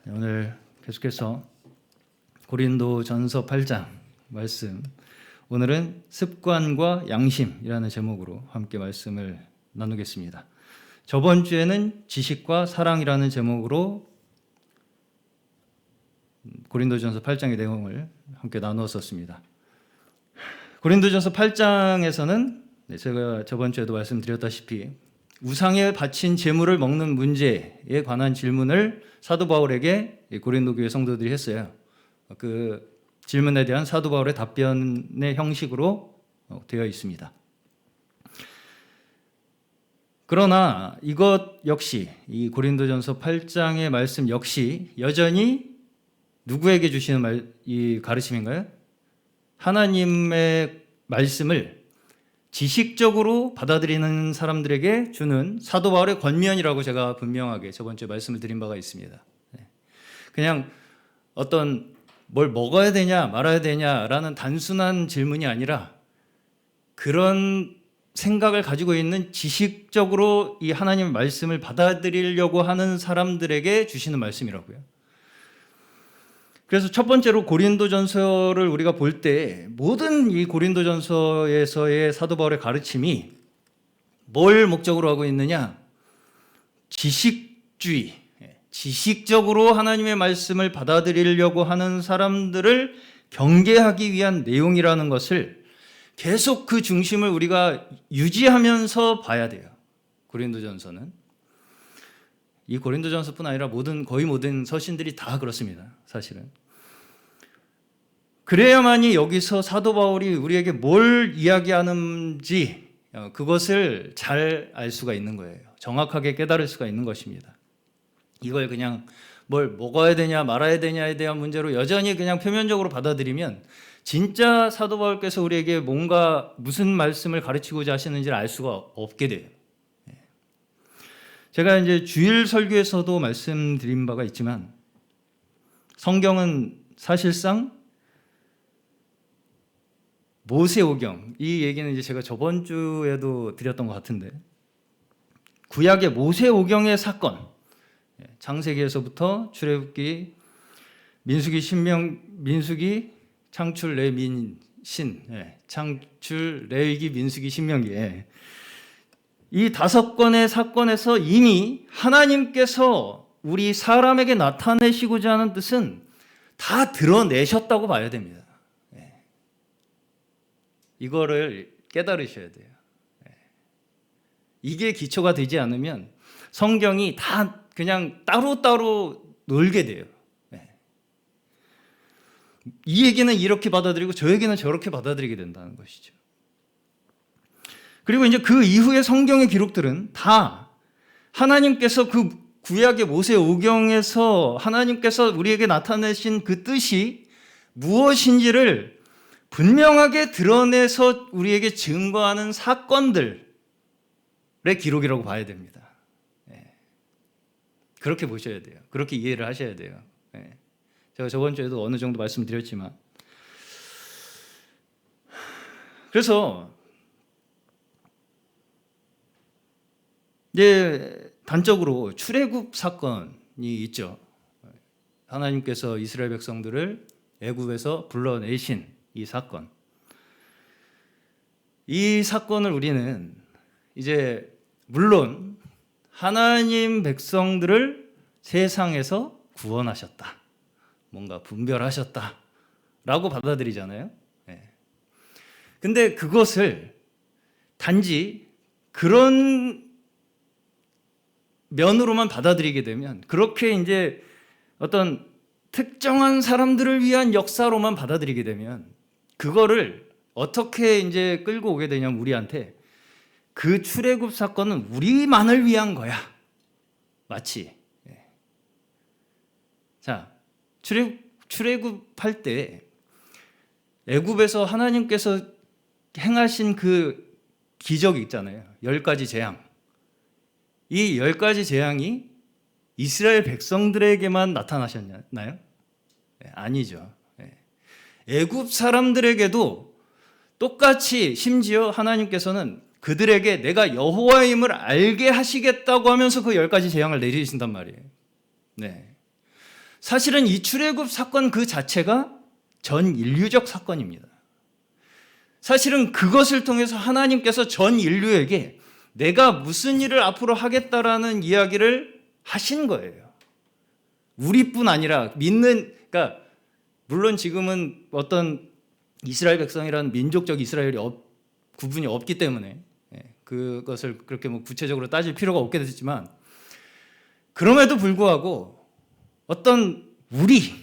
오늘 계속해서 고린도전서 8장 말씀, 오늘은 습관과 양심이라는 제목으로 함께 말씀을 나누겠습니다. 저번 주에는 지식과 사랑이라는 제목으로 고린도전서 8장의 내용을 함께 나누었었습니다. 고린도전서 8장에서는 제가 저번 주에도 말씀드렸다시피 우상에 바친 제물을 먹는 문제에 관한 질문을 사도 바울에게 고린도 교회 성도들이 했어요. 그 질문에 대한 사도 바울의 답변의 형식으로 되어 있습니다. 그러나 이것 역시, 이 고린도전서 8장의 말씀 역시 여전히 누구에게 주시는 이 가르침인가요? 하나님의 말씀을 지식적으로 받아들이는 사람들에게 주는 사도 바울의 권면이라고 제가 분명하게 저번 주에 말씀을 드린 바가 있습니다. 그냥 어떤 뭘 먹어야 되냐 말아야 되냐라는 단순한 질문이 아니라 그런 생각을 가지고 있는 지식적으로 이 하나님의 말씀을 받아들이려고 하는 사람들에게 주시는 말씀이라고요. 그래서 첫 번째로 고린도전서를 우리가 볼 때 모든 이 고린도전서에서의 사도 바울의 가르침이 뭘 목적으로 하고 있느냐? 지식주의, 지식적으로 하나님의 말씀을 받아들이려고 하는 사람들을 경계하기 위한 내용이라는 것을 계속 그 중심을 우리가 유지하면서 봐야 돼요. 고린도전서는. 이 고린도전서뿐 아니라 거의 모든 서신들이 다 그렇습니다. 사실은. 그래야만이 여기서 사도 바울이 우리에게 뭘 이야기하는지 그것을 잘 알 수가 있는 거예요. 정확하게 깨달을 수가 있는 것입니다. 이걸 그냥 뭘 먹어야 되냐 말아야 되냐에 대한 문제로 여전히 그냥 표면적으로 받아들이면 진짜 사도 바울께서 우리에게 무슨 말씀을 가르치고자 하시는지를 알 수가 없게 돼요. 제가 이제 주일 설교에서도 말씀드린 바가 있지만 성경은 사실상 모세오경, 이 얘기는 이제 제가 저번 주에도 드렸던 것 같은데 구약의 모세오경의 사건, 창세기에서부터 출애굽기, 민수기, 창출, 창출, 레위기, 민수기, 신명기, 이 5건의 사건에서 이미 하나님께서 우리 사람에게 나타내시고자 하는 뜻은 다 드러내셨다고 봐야 됩니다. 이거를 깨달으셔야 돼요. 이게 기초가 되지 않으면 성경이 다 그냥 따로따로 놀게 돼요. 이 얘기는 이렇게 받아들이고 저 얘기는 저렇게 받아들이게 된다는 것이죠. 그리고 이제 그 이후의 성경의 기록들은 다 하나님께서 그 구약의 모세오경에서 하나님께서 우리에게 나타내신 그 뜻이 무엇인지를 분명하게 드러내서 우리에게 증거하는 사건들의 기록이라고 봐야 됩니다. 그렇게 보셔야 돼요. 그렇게 이해를 하셔야 돼요. 제가 저번 주에도 어느 정도 말씀드렸지만, 그래서 이제 단적으로 출애굽 사건이 있죠. 하나님께서 이스라엘 백성들을 애굽에서 불러내신 이 사건. 이 사건을 우리는 이제 물론 하나님 백성들을 세상에서 구원하셨다, 뭔가 분별하셨다 라고 받아들이잖아요. 근데 그것을 단지 그런 면으로만 받아들이게 되면, 그렇게 이제 어떤 특정한 사람들을 위한 역사로만 받아들이게 되면 그거를 어떻게 이제 끌고 오게 되냐면 우리한테 그 출애굽 사건은 우리만을 위한 거야. 마치 자, 출애굽할 때 애굽에서 하나님께서 행하신 그 기적이 있잖아요. 10가지 재앙. 이 10가지 재앙이 이스라엘 백성들에게만 나타나셨나요? 아니죠. 애굽 사람들에게도 똑같이, 심지어 하나님께서는 그들에게 내가 여호와임을 알게 하시겠다고 하면서 그 10가지 재앙을 내리신단 말이에요. 사실은 이 출애굽 사건 그 자체가 전 인류적 사건입니다. 사실은 그것을 통해서 하나님께서 전 인류에게 내가 무슨 일을 앞으로 하겠다라는 이야기를 하신 거예요. 우리뿐 아니라 그러니까 물론 지금은 어떤 이스라엘 백성이라는 민족적 이스라엘이 구분이 없기 때문에 그것을 그렇게 구체적으로 따질 필요가 없게 됐지만, 그럼에도 불구하고 어떤 우리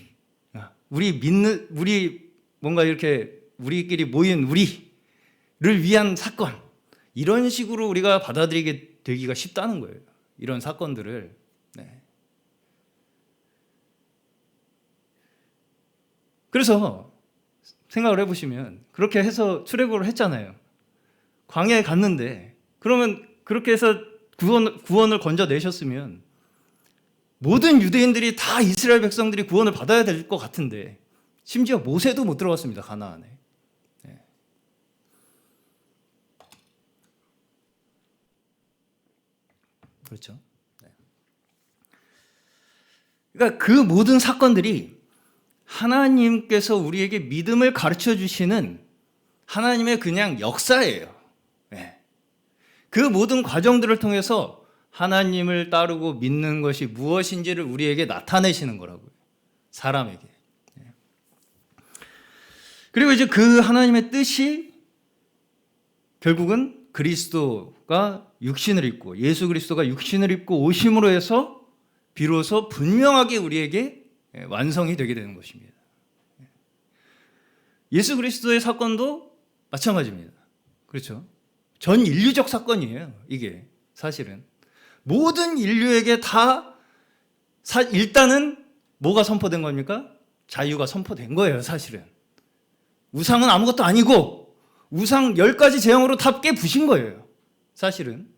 뭔가 이렇게 우리끼리 모인 우리를 위한 사건, 이런 식으로 우리가 받아들이게 되기가 쉽다는 거예요. 이런 사건들을. 그래서 생각을 해보시면, 그렇게 해서 출애굽을 했잖아요. 광야에 갔는데, 그러면 그렇게 해서 구원을 건져내셨으면 모든 유대인들이 다 이스라엘 백성들이 구원을 받아야 될 것 같은데, 심지어 모세도 못 들어갔습니다, 가나안에. 그렇죠. 그러니까 그 모든 사건들이 하나님께서 우리에게 믿음을 가르쳐 주시는 하나님의 그냥 역사예요. 그 모든 과정들을 통해서 하나님을 따르고 믿는 것이 무엇인지를 우리에게 나타내시는 거라고요. 사람에게. 그리고 이제 그 하나님의 뜻이 결국은 그리스도가 육신을 입고, 예수 그리스도가 육신을 입고 오심으로 해서 비로소 분명하게 우리에게 완성이 되게 되는 것입니다. 예수 그리스도의 사건도 마찬가지입니다. 그렇죠? 전 인류적 사건이에요. 이게 사실은 모든 인류에게 다 일단은 뭐가 선포된 겁니까? 자유가 선포된 거예요. 사실은 우상은 아무것도 아니고 우상 10가지 재앙으로 다 깨부신 거예요. 사실은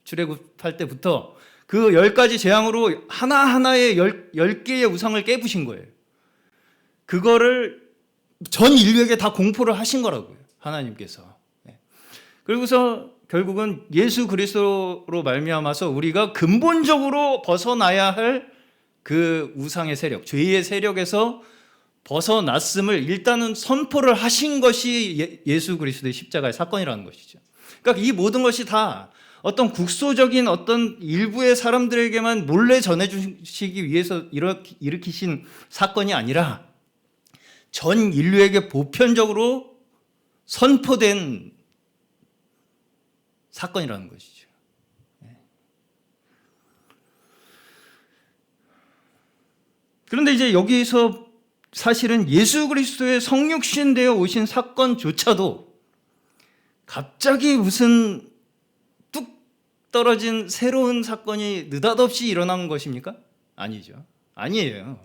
출애굽할 때부터 그 10가지 재앙으로 하나하나의 10개의 우상을 깨부신 거예요. 그거를 전 인류에게 다 공포를 하신 거라고요, 하나님께서. 그리고서 결국은 예수 그리스도로 말미암아서 우리가 근본적으로 벗어나야 할 그 우상의 세력, 죄의 세력에서 벗어났음을 일단은 선포를 하신 것이 예수 그리스도의 십자가의 사건이라는 것이죠. 그러니까 이 모든 것이 다 어떤 국소적인 어떤 일부의 사람들에게만 몰래 전해주시기 위해서 일으키신 사건이 아니라 전 인류에게 보편적으로 선포된 사건이라는 것이죠. 그런데 이제 여기서 사실은 예수 그리스도의 성육신 되어 오신 사건조차도 갑자기 무슨 뚝 떨어진 새로운 사건이 느닷없이 일어난 것입니까? 아니죠. 아니에요.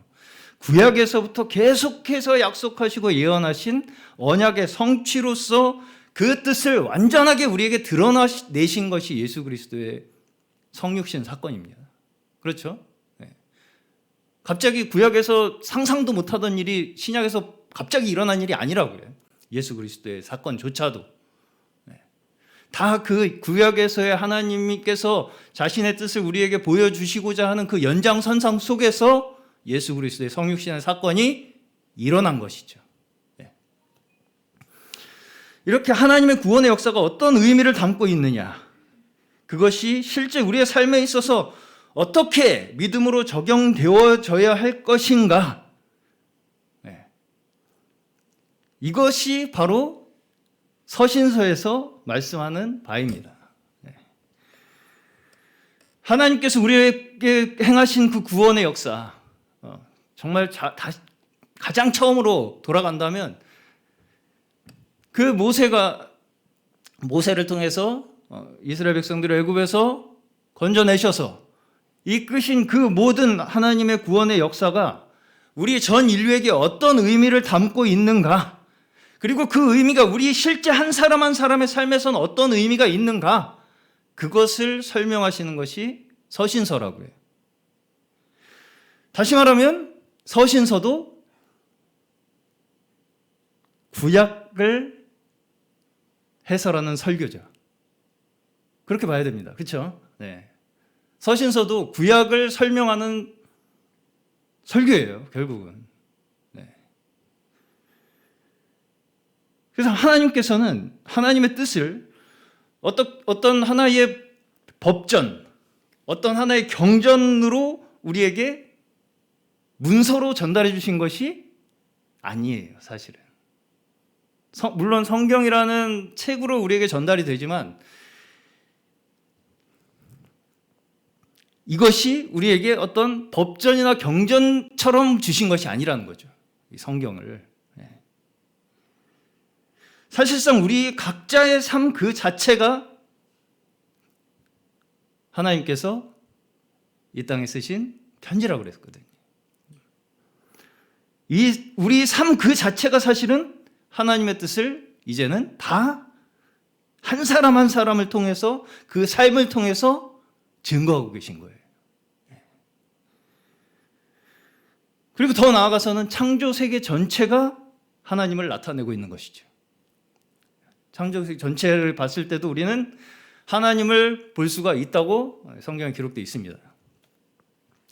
구약에서부터 계속해서 약속하시고 예언하신 언약의 성취로서 그 뜻을 완전하게 우리에게 드러내신 것이 예수 그리스도의 성육신 사건입니다. 그렇죠? 갑자기 구약에서 상상도 못하던 일이 신약에서 갑자기 일어난 일이 아니라고요. 예수 그리스도의 사건조차도. 다 그 구약에서의 하나님께서 자신의 뜻을 우리에게 보여주시고자 하는 그 연장선상 속에서 예수 그리스도의 성육신의 사건이 일어난 것이죠. 이렇게 하나님의 구원의 역사가 어떤 의미를 담고 있느냐, 그것이 실제 우리의 삶에 있어서 어떻게 믿음으로 적용되어져야 할 것인가, 이것이 바로 서신서에서 말씀하는 바입니다. 하나님께서 우리에게 행하신 그 구원의 역사, 정말 가장 처음으로 돌아간다면 그 모세를 통해서 이스라엘 백성들을 애굽에서 건져내셔서 이끄신 그 모든 하나님의 구원의 역사가 우리 전 인류에게 어떤 의미를 담고 있는가, 그리고 그 의미가 우리 실제 한 사람 한 사람의 삶에서는 어떤 의미가 있는가, 그것을 설명하시는 것이 서신서라고요. 다시 말하면 서신서도 구약을 해설하는 설교죠. 그렇게 봐야 됩니다. 그렇죠? 서신서도 구약을 설명하는 설교예요, 결국은. 네. 그래서 하나님께서는 하나님의 뜻을 어떤 하나의 법전, 어떤 하나의 경전으로 우리에게 문서로 전달해 주신 것이 아니에요, 사실은. 물론 성경이라는 책으로 우리에게 전달이 되지만 이것이 우리에게 어떤 법전이나 경전처럼 주신 것이 아니라는 거죠, 이 성경을. 사실상 우리 각자의 삶 그 자체가 하나님께서 이 땅에 쓰신 편지라고 그랬거든요. 우리 삶 그 자체가 사실은 하나님의 뜻을 이제는 다 한 사람 한 사람을 통해서, 그 삶을 통해서 증거하고 계신 거예요. 그리고 더 나아가서는 창조 세계 전체가 하나님을 나타내고 있는 것이죠. 창조 세계 전체를 봤을 때도 우리는 하나님을 볼 수가 있다고 성경에 기록되어 있습니다.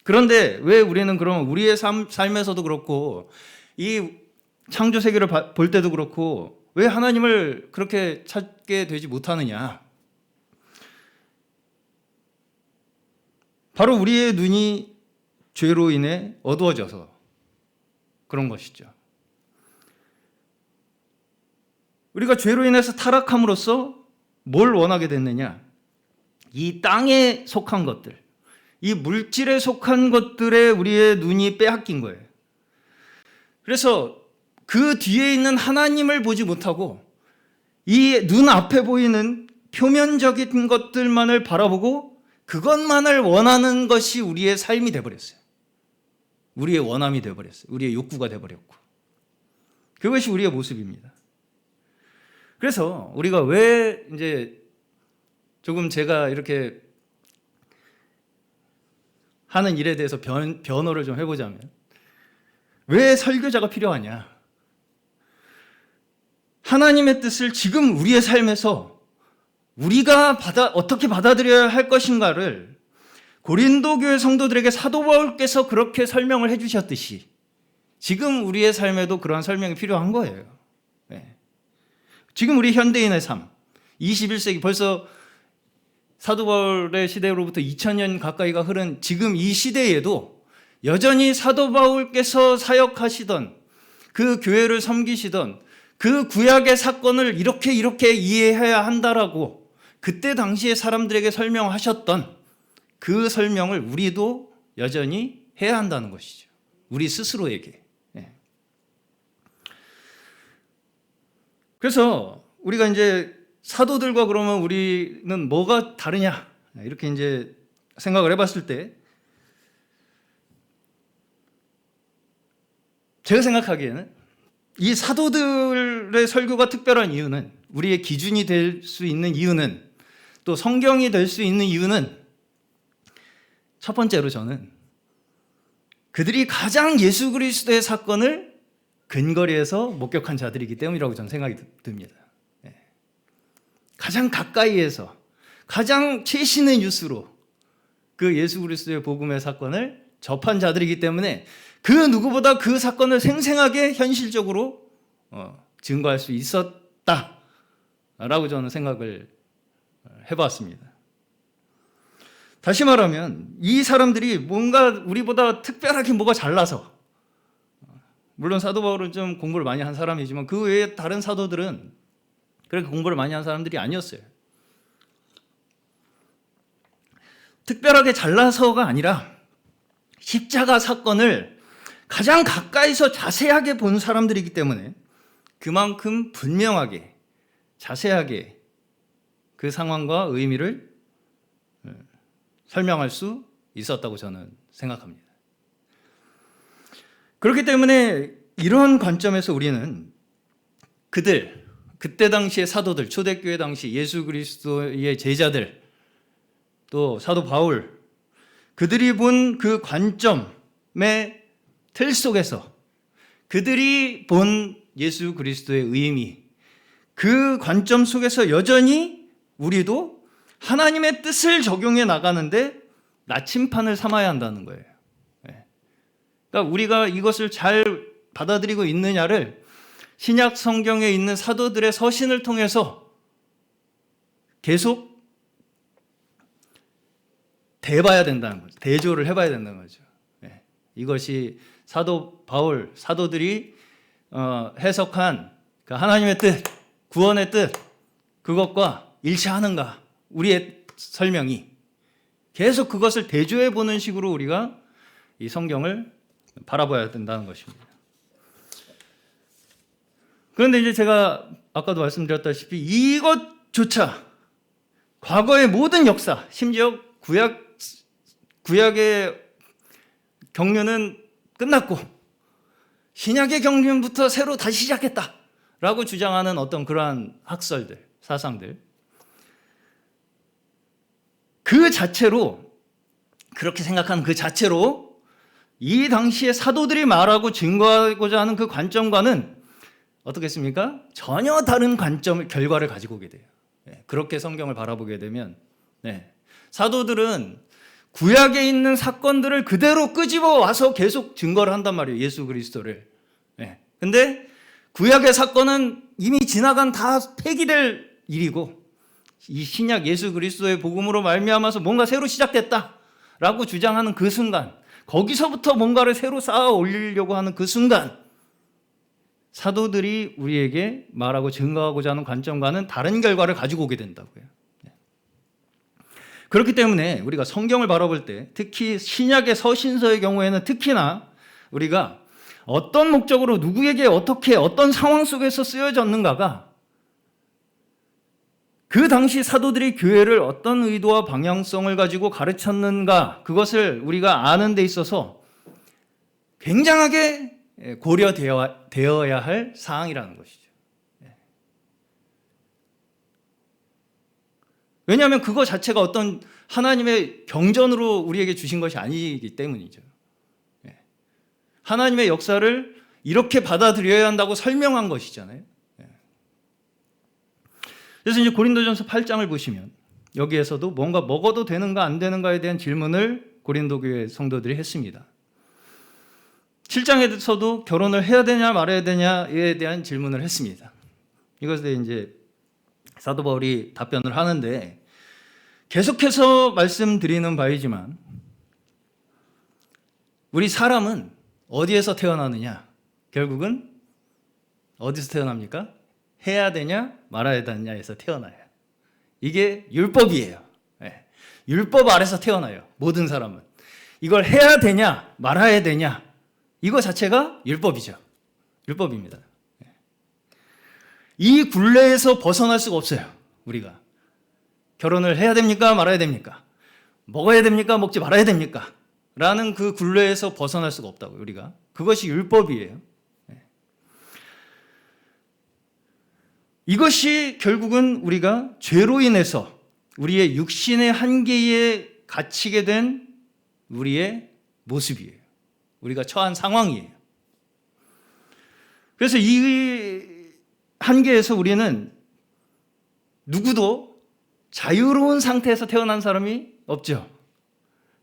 그런데 왜 우리는 그러면 우리의 삶에서도 그렇고 이 창조 세계를 볼 때도 그렇고 왜 하나님을 그렇게 찾게 되지 못하느냐? 바로 우리의 눈이 죄로 인해 어두워져서 그런 것이죠. 우리가 죄로 인해서 타락함으로써 뭘 원하게 됐느냐? 이 땅에 속한 것들, 이 물질에 속한 것들에 우리의 눈이 빼앗긴 거예요. 그래서 그 뒤에 있는 하나님을 보지 못하고 이 눈앞에 보이는 표면적인 것들만을 바라보고 그것만을 원하는 것이 우리의 삶이 되어버렸어요. 우리의 원함이 되어버렸어요. 우리의 욕구가 되어버렸고. 그것이 우리의 모습입니다. 그래서 우리가 왜 이제 조금 제가 이렇게 하는 일에 대해서 변호를 좀 해보자면, 왜 설교자가 필요하냐? 하나님의 뜻을 지금 우리의 삶에서 우리가 어떻게 받아들여야 할 것인가를 고린도 교회 성도들에게 사도 바울께서 그렇게 설명을 해주셨듯이 지금 우리의 삶에도 그러한 설명이 필요한 거예요. 네. 지금 우리 현대인의 삶, 21세기 벌써 사도 바울의 시대로부터 2000년 가까이가 흐른 지금 이 시대에도 여전히 사도 바울께서 사역하시던 그 교회를 섬기시던 그 구약의 사건을 이렇게 이해해야 한다라고 그때 당시에 사람들에게 설명하셨던 그 설명을 우리도 여전히 해야 한다는 것이죠. 우리 스스로에게. 그래서 우리가 이제 사도들과 그러면 우리는 뭐가 다르냐? 이렇게 이제 생각을 해봤을 때 제가 생각하기에는 이 사도들의 설교가 특별한 이유는, 우리의 기준이 될 수 있는 이유는, 또 성경이 될 수 있는 이유는 첫 번째로 저는 그들이 가장 예수 그리스도의 사건을 근거리에서 목격한 자들이기 때문이라고 저는 생각이 듭니다. 가장 가까이에서 가장 최신의 뉴스로 그 예수 그리스도의 복음의 사건을 접한 자들이기 때문에 그 누구보다 그 사건을 생생하게 현실적으로 증거할 수 있었다라고 저는 생각을 해봤습니다. 다시 말하면 이 사람들이 뭔가 우리보다 특별하게 뭐가 잘나서, 물론 사도 바울은 좀 공부를 많이 한 사람이지만 그 외에 다른 사도들은 그렇게 공부를 많이 한 사람들이 아니었어요. 특별하게 잘나서가 아니라 십자가 사건을 가장 가까이서 자세하게 본 사람들이기 때문에 그만큼 분명하게 자세하게 그 상황과 의미를 설명할 수 있었다고 저는 생각합니다. 그렇기 때문에 이런 관점에서 우리는 그때 당시의 사도들, 초대교회 당시 예수 그리스도의 제자들, 또 사도 바울, 그들이 본 그 관점의 틀 속에서 그들이 본 예수 그리스도의 의미, 그 관점 속에서 여전히 우리도 하나님의 뜻을 적용해 나가는데 나침판을 삼아야 한다는 거예요. 그러니까 우리가 이것을 잘 받아들이고 있느냐를 신약 성경에 있는 사도들의 서신을 통해서 계속 대봐야 된다는 거죠. 대조를 해봐야 된다는 거죠. 이것이 사도 바울, 사도들이 해석한 그 하나님의 뜻, 구원의 뜻, 그것과 일치하는가? 우리의 설명이 계속 그것을 대조해 보는 식으로 우리가 이 성경을 바라봐야 된다는 것입니다. 그런데 이제 제가 아까도 말씀드렸다시피 이것조차 과거의 모든 역사, 심지어 구약의 경륜은 끝났고 신약의 경륜부터 새로 다시 시작했다라고 주장하는 어떤 그러한 학설들, 사상들, 그 자체로, 그렇게 생각하는 그 자체로 이 당시에 사도들이 말하고 증거하고자 하는 그 관점과는 어떻겠습니까? 전혀 다른 결과를 가지고 오게 돼요. 그렇게 성경을 바라보게 되면 사도들은 구약에 있는 사건들을 그대로 끄집어 와서 계속 증거를 한단 말이에요. 예수 그리스도를. 근데 구약의 사건은 이미 지나간 다 폐기될 일이고 이 신약 예수 그리스도의 복음으로 말미암아서 뭔가 새로 시작됐다라고 주장하는 그 순간, 거기서부터 뭔가를 새로 쌓아 올리려고 하는 그 순간, 사도들이 우리에게 말하고 증거하고자 하는 관점과는 다른 결과를 가지고 오게 된다고요. 그렇기 때문에 우리가 성경을 바라볼 때, 특히 신약의 서신서의 경우에는 특히나 우리가 어떤 목적으로 누구에게 어떻게 어떤 상황 속에서 쓰여졌는가가 그 당시 사도들이 교회를 어떤 의도와 방향성을 가지고 가르쳤는가, 그것을 우리가 아는 데 있어서 굉장하게 고려되어야 할 사항이라는 것이죠. 왜냐하면 그거 자체가 어떤 하나님의 경전으로 우리에게 주신 것이 아니기 때문이죠. 하나님의 역사를 이렇게 받아들여야 한다고 설명한 것이잖아요. 그래서 이제 고린도전서 8장을 보시면 여기에서도 뭔가 먹어도 되는가 안 되는가에 대한 질문을 고린도 교회 성도들이 했습니다. 7장에서도 결혼을 해야 되냐 말아야 되냐에 대한 질문을 했습니다. 이것에 이제 사도 바울이 답변을 하는데, 계속해서 말씀드리는 바이지만 우리 사람은 어디에서 태어나느냐? 결국은 어디서 태어납니까? 해야 되냐 말아야 되냐에서 태어나요. 이게 율법이에요. 율법 아래서 태어나요. 모든 사람은. 이걸 해야 되냐 말아야 되냐, 이거 자체가 율법이죠. 율법입니다. 이 굴레에서 벗어날 수가 없어요. 우리가 결혼을 해야 됩니까 말아야 됩니까? 먹어야 됩니까 먹지 말아야 됩니까? 라는 그 굴레에서 벗어날 수가 없다고요. 우리가. 그것이 율법이에요. 이것이 결국은 우리가 죄로 인해서 우리의 육신의 한계에 갇히게 된 우리의 모습이에요. 우리가 처한 상황이에요. 그래서 이 한계에서 우리는 누구도 자유로운 상태에서 태어난 사람이 없죠.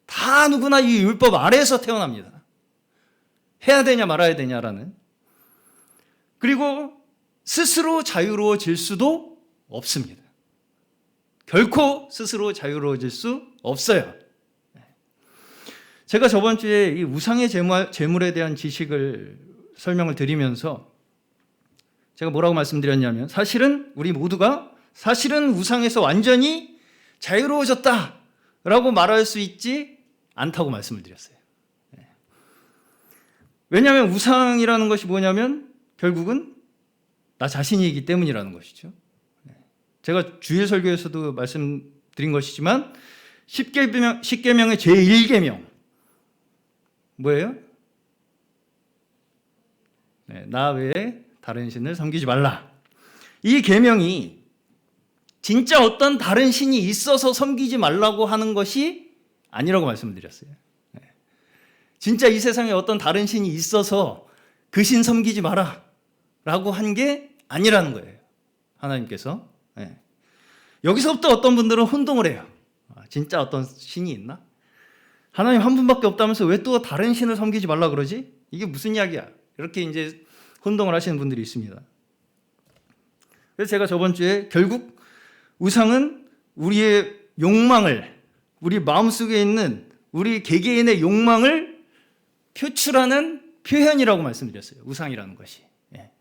다 누구나 이 율법 아래에서 태어납니다. 해야 되냐 말아야 되냐라는. 그리고 스스로 자유로워질 수도 없습니다. 결코 스스로 자유로워질 수 없어요. 제가 저번 주에 이 우상의 제물에 대한 지식을 설명을 드리면서 제가 뭐라고 말씀드렸냐면, 사실은 우리 모두가 사실은 우상에서 완전히 자유로워졌다라고 말할 수 있지 않다고 말씀을 드렸어요. 왜냐하면 우상이라는 것이 뭐냐면 결국은 나 자신이기 때문이라는 것이죠. 제가 주일 설교에서도 말씀드린 것이지만 10계명의 제1계명 뭐예요? 나 외에 다른 신을 섬기지 말라. 이 계명이 진짜 어떤 다른 신이 있어서 섬기지 말라고 하는 것이 아니라고 말씀을 드렸어요. 진짜 이 세상에 어떤 다른 신이 있어서 그 신 섬기지 마라 라고 한 게 아니라는 거예요. 하나님께서. 여기서부터 어떤 분들은 혼동을 해요. 진짜 어떤 신이 있나? 하나님 한 분밖에 없다면서 왜 또 다른 신을 섬기지 말라 그러지? 이게 무슨 이야기야? 이렇게 이제 혼동을 하시는 분들이 있습니다. 그래서 제가 저번 주에 결국 우상은 우리의 욕망을, 우리 마음속에 있는 우리 개개인의 욕망을 표출하는 표현이라고 말씀드렸어요. 우상이라는 것이. 예.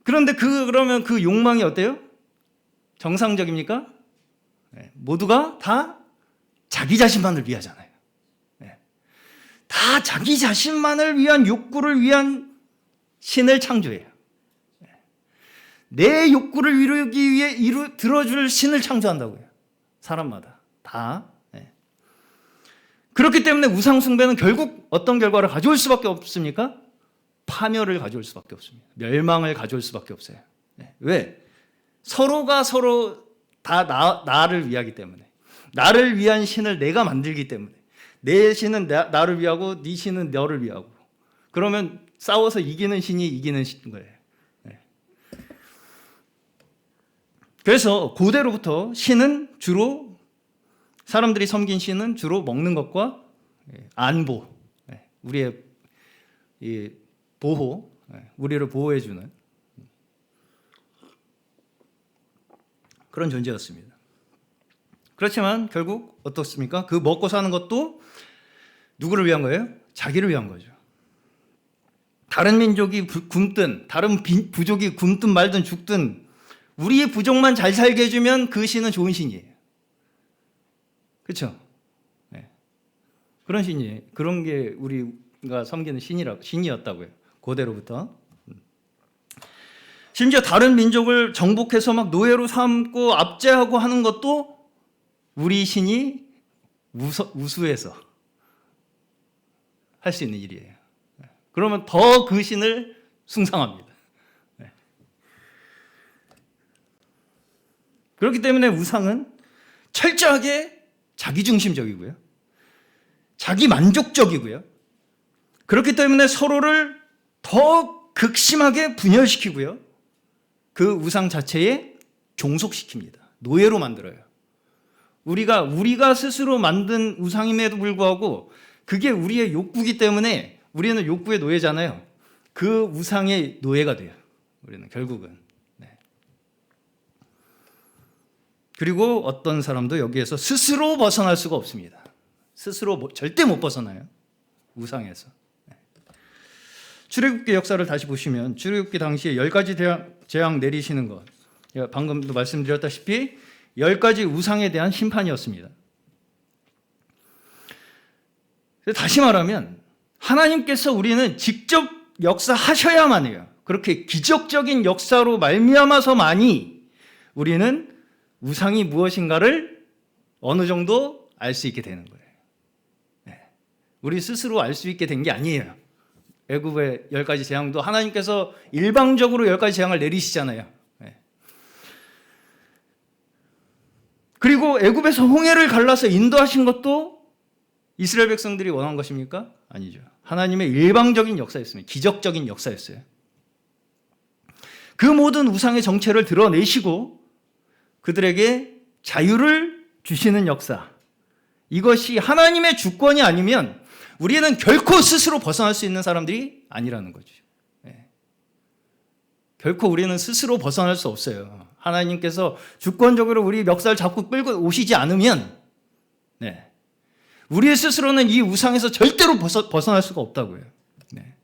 그런데 그러면 그 욕망이 어때요? 정상적입니까? 예. 모두가 다 자기 자신만을 위하잖아요. 예. 다 자기 자신만을 위한 욕구를 위한 신을 창조해요. 예. 내 욕구를 이루기 위해 들어줄 신을 창조한다고요. 사람마다 다. 그렇기 때문에 우상 숭배는 결국 어떤 결과를 가져올 수밖에 없습니까? 파멸을 가져올 수밖에 없습니다. 멸망을 가져올 수밖에 없어요. 왜? 서로가 서로 다 나를 위하기 때문에, 나를 위한 신을 내가 만들기 때문에, 내 신은 나를 위하고 네 신은 너를 위하고, 그러면 싸워서 이기는 신이 이기는 신인 거예요. 그래서 고대로부터 신은 주로, 사람들이 섬긴 신은 주로 먹는 것과 안보, 우리의 보호, 우리를 보호해주는 그런 존재였습니다. 그렇지만 결국 어떻습니까? 그 먹고 사는 것도 누구를 위한 거예요? 자기를 위한 거죠. 다른 민족이 굶든, 다른 부족이 굶든 말든 죽든 우리의 부족만 잘 살게 해주면 그 신은 좋은 신이에요. 그렇죠? 네. 그런 신이에요. 그런 게 우리가 섬기는 신이었다고요. 고대로부터. 심지어 다른 민족을 정복해서 막 노예로 삼고 압제하고 하는 것도 우리 신이 우수해서 할 수 있는 일이에요. 그러면 더 그 신을 숭상합니다. 네. 그렇기 때문에 우상은 철저하게 자기중심적이고요. 자기 만족적이고요. 그렇기 때문에 서로를 더 극심하게 분열시키고요. 그 우상 자체에 종속시킵니다. 노예로 만들어요. 우리가 스스로 만든 우상임에도 불구하고 그게 우리의 욕구이기 때문에 우리는 욕구의 노예잖아요. 그 우상의 노예가 돼요. 우리는 결국은. 네. 그리고 어떤 사람도 여기에서 스스로 벗어날 수가 없습니다. 스스로 절대 못 벗어나요. 우상에서. 네. 출애굽기 역사를 다시 보시면 출애굽기 당시에 10가지 재앙 내리시는 것, 방금도 말씀드렸다시피 10가지 우상에 대한 심판이었습니다. 다시 말하면 하나님께서 우리는 직접 역사하셔야만 해요. 그렇게 기적적인 역사로 말미암아서만이 우리는 우상이 무엇인가를 어느 정도 알 수 있게 되는 거예요. 네. 우리 스스로 알 수 있게 된 게 아니에요. 애굽의 10가지 재앙도 하나님께서 일방적으로 10가지 재앙을 내리시잖아요. 네. 그리고 애굽에서 홍해를 갈라서 인도하신 것도 이스라엘 백성들이 원한 것입니까? 아니죠. 하나님의 일방적인 역사였습니다. 기적적인 역사였어요. 그 모든 우상의 정체를 드러내시고 그들에게 자유를 주시는 역사. 이것이 하나님의 주권이 아니면 우리는 결코 스스로 벗어날 수 있는 사람들이 아니라는 거죠. 네. 결코 우리는 스스로 벗어날 수 없어요. 하나님께서 주권적으로 우리 멱살 잡고 끌고 오시지 않으면 네. 우리 스스로는 이 우상에서 절대로 벗어날 수가 없다고요. 네.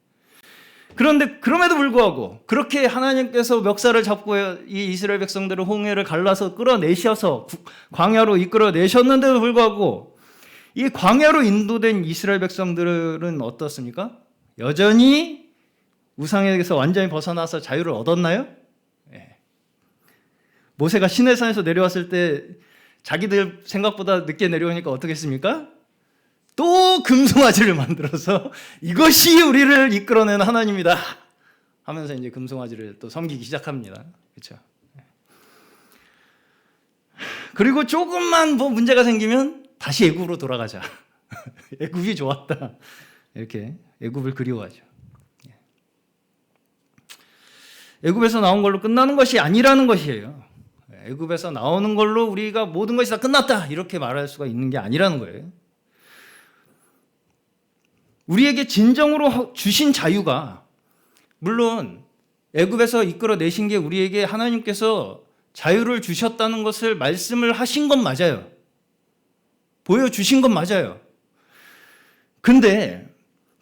그런데 그럼에도 불구하고 그렇게 하나님께서 멱살을 잡고 이 이스라엘 백성들을 홍해를 갈라서 끌어내셔서 광야로 이끌어내셨는데도 불구하고 이 광야로 인도된 이스라엘 백성들은 어떻습니까? 여전히 우상에게서 완전히 벗어나서 자유를 얻었나요? 네. 모세가 시내산에서 내려왔을 때 자기들 생각보다 늦게 내려오니까 어떻게 했습니까? 또 금송아지를 만들어서 이것이 우리를 이끌어내는 하나님이다 하면서 이제 금송아지를 또 섬기기 시작합니다. 그렇죠? 그리고 조금만 뭐 문제가 생기면 다시 애굽으로 돌아가자. 애굽이 좋았다. 이렇게 애굽을 그리워하죠. 애굽에서 나온 걸로 끝나는 것이 아니라는 것이에요. 애굽에서 나오는 걸로 우리가 모든 것이 다 끝났다 이렇게 말할 수가 있는 게 아니라는 거예요. 우리에게 진정으로 주신 자유가, 물론 애굽에서 이끌어내신 게 우리에게 하나님께서 자유를 주셨다는 것을 말씀을 하신 건 맞아요. 보여주신 건 맞아요. 근데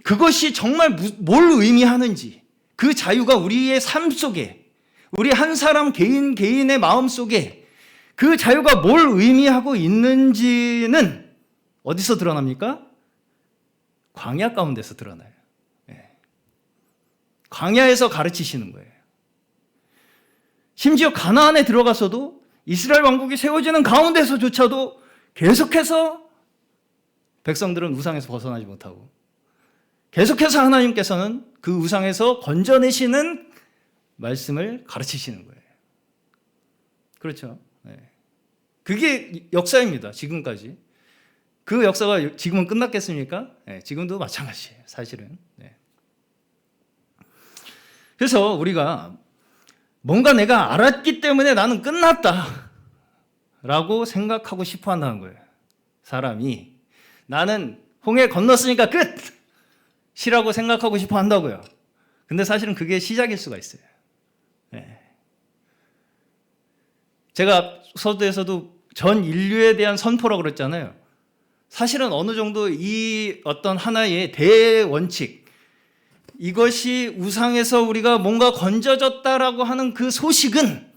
그것이 정말 뭘 의미하는지, 그 자유가 우리의 삶 속에, 우리 한 사람 개인의 마음 속에 그 자유가 뭘 의미하고 있는지는 어디서 드러납니까? 광야 가운데서 드러나요. 광야에서 가르치시는 거예요. 심지어 가나안에 들어가서도 이스라엘 왕국이 세워지는 가운데서조차도 계속해서 백성들은 우상에서 벗어나지 못하고, 계속해서 하나님께서는 그 우상에서 건져내시는 말씀을 가르치시는 거예요. 그렇죠? 그게 역사입니다. 지금까지. 그 역사가 지금은 끝났겠습니까? 지금도 마찬가지예요. 사실은. 그래서 우리가 뭔가 내가 알았기 때문에 나는 끝났다 라고 생각하고 싶어 한다는 거예요. 사람이 나는 홍해 건넜으니까 끝이라고 생각하고 싶어 한다고요. 근데 사실은 그게 시작일 수가 있어요. 제가 서두에서도 전 인류에 대한 선포라고 그랬잖아요. 사실은 어느 정도 이 어떤 하나의 대원칙, 이것이 우상에서 우리가 뭔가 건져졌다라고 하는 그 소식은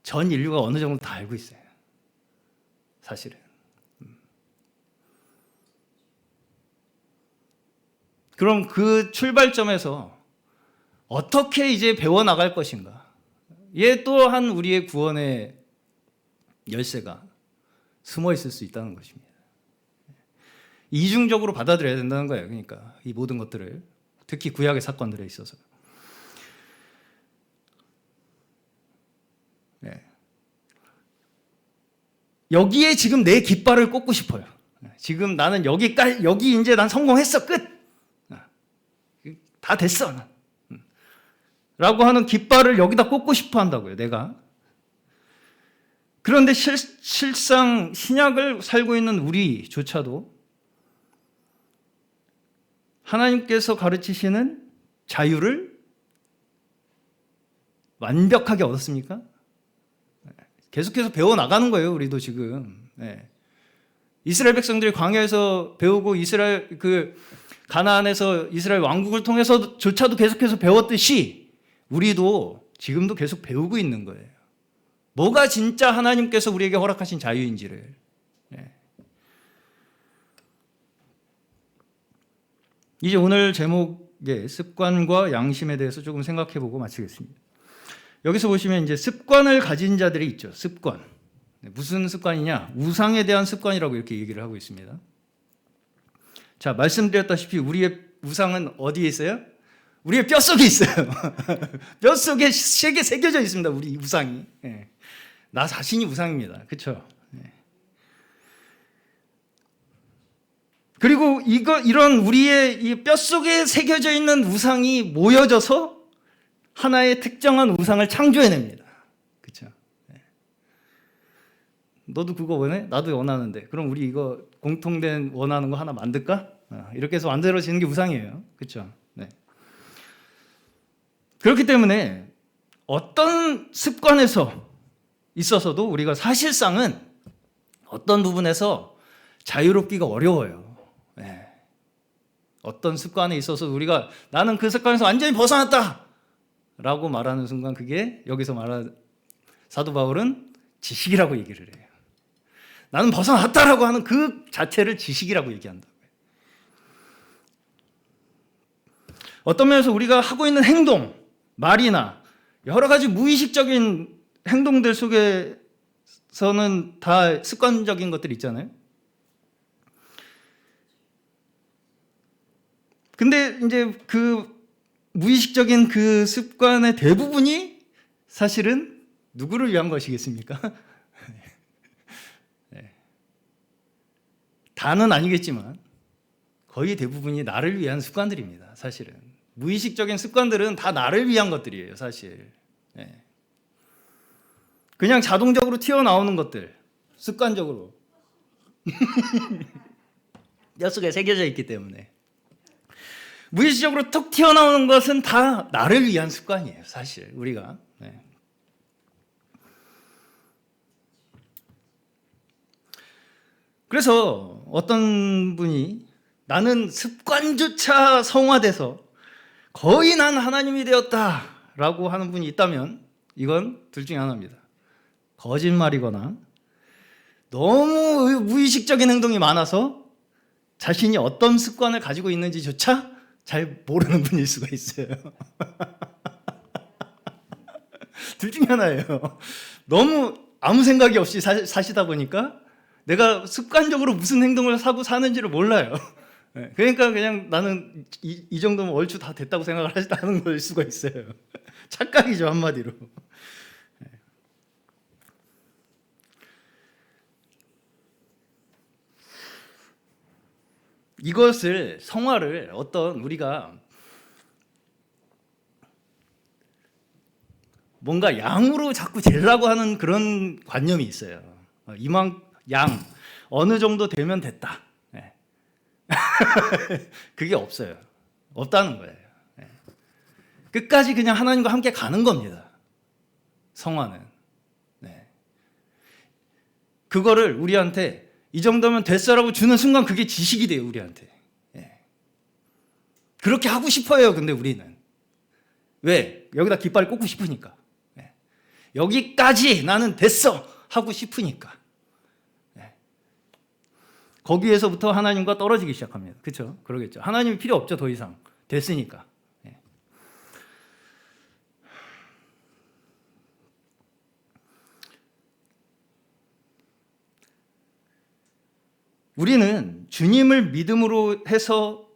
전 인류가 어느 정도 다 알고 있어요. 사실은. 그럼 그 출발점에서 어떻게 이제 배워나갈 것인가? 이에 또한 우리의 구원의 열쇠가 숨어 있을 수 있다는 것입니다. 이중적으로 받아들여야 된다는 거예요. 그러니까 이 모든 것들을, 특히 구약의 사건들에 있어서. 여기에 지금 내 깃발을 꽂고 싶어요. 지금 나는 여기 이제 난 성공했어. 끝. 다 됐어. 라고 하는 깃발을 여기다 꽂고 싶어 한다고요, 내가. 그런데 실상 신약을 살고 있는 우리조차도 하나님께서 가르치시는 자유를 완벽하게 얻었습니까? 계속해서 배워나가는 거예요, 우리도 지금. 이스라엘 백성들이 광야에서 배우고 가나안에서 이스라엘 왕국을 통해서조차도 계속해서 배웠듯이 우리도 지금도 계속 배우고 있는 거예요. 뭐가 진짜 하나님께서 우리에게 허락하신 자유인지를. 이제 오늘 제목의 습관과 양심에 대해서 조금 생각해보고 마치겠습니다. 여기서 보시면 이제 습관을 가진 자들이 있죠. 습관. 무슨 습관이냐? 우상에 대한 습관이라고 이렇게 얘기를 하고 있습니다. 자, 말씀드렸다시피 우리의 우상은 어디에 있어요? 우리의 뼛속에 있어요. 뼛속에 세게 새겨져 있습니다. 우리 우상이. 나 자신이 우상입니다. 그렇죠? 그리고 이런 우리의 이 뼛속에 새겨져 있는 우상이 모여져서 하나의 특정한 우상을 창조해냅니다. 그렇죠? 너도 그거 원해? 나도 원하는데. 그럼 우리 이거 공통된 원하는 거 하나 만들까? 이렇게 해서 만들어지는 게 우상이에요. 그렇죠? 그렇기 때문에 어떤 습관에서 있어서도 우리가 사실상은 어떤 부분에서 자유롭기가 어려워요. 어떤 습관에 있어서 우리가 나는 그 습관에서 완전히 벗어났다 라고 말하는 순간 그게 여기서 말하는 사도 바울은 지식이라고 얘기를 해요. 나는 벗어났다라고 하는 그 자체를 지식이라고 얘기한다고요. 어떤 면에서 우리가 하고 있는 행동, 말이나 여러 가지 무의식적인 행동들 속에서는 다 습관적인 것들이 있잖아요. 근데 이제 그 무의식적인 그 습관의 대부분이 사실은 누구를 위한 것이겠습니까? 다는 아니겠지만 거의 대부분이 나를 위한 습관들입니다. 사실은 무의식적인 습관들은 다 나를 위한 것들이에요. 사실. 그냥 자동적으로 튀어나오는 것들, 습관적으로 뼛속에 새겨져 있기 때문에 무의식적으로 툭 튀어나오는 것은 다 나를 위한 습관이에요. 사실 우리가. 네. 그래서 어떤 분이 나는 습관조차 성화돼서 거의 난 하나님이 되었다라고 하는 분이 있다면 이건 둘 중에 하나입니다. 거짓말이거나 너무 무의식적인 행동이 많아서 자신이 어떤 습관을 가지고 있는지조차 잘 모르는 분일 수가 있어요. 둘 중에 하나예요. 너무 아무 생각이 없이 사시다 보니까 내가 습관적으로 무슨 행동을 하고 사는지를 몰라요. 그러니까 그냥 나는 이 정도면 얼추 다 됐다고 생각을 하는 걸 수가 있어요. 착각이죠, 한마디로. 이것을 성화를 어떤 우리가 뭔가 양으로 자꾸 재려고 하는 그런 관념이 있어요. 양 어느 정도 되면 됐다. 네. 그게 없어요. 없다는 거예요. 네. 끝까지 그냥 하나님과 함께 가는 겁니다. 성화는. 네. 그거를 우리한테 이 정도면 됐어라고 주는 순간 그게 지식이 돼요, 우리한테. 네. 그렇게 하고 싶어요, 근데 우리는. 왜? 여기다 깃발 꽂고 싶으니까. 네. 여기까지 나는 됐어 하고 싶으니까. 거기에서부터 하나님과 떨어지기 시작합니다. 그렇죠? 그러겠죠. 하나님이 필요 없죠, 더 이상. 됐으니까. 예. 우리는 주님을 믿음으로 해서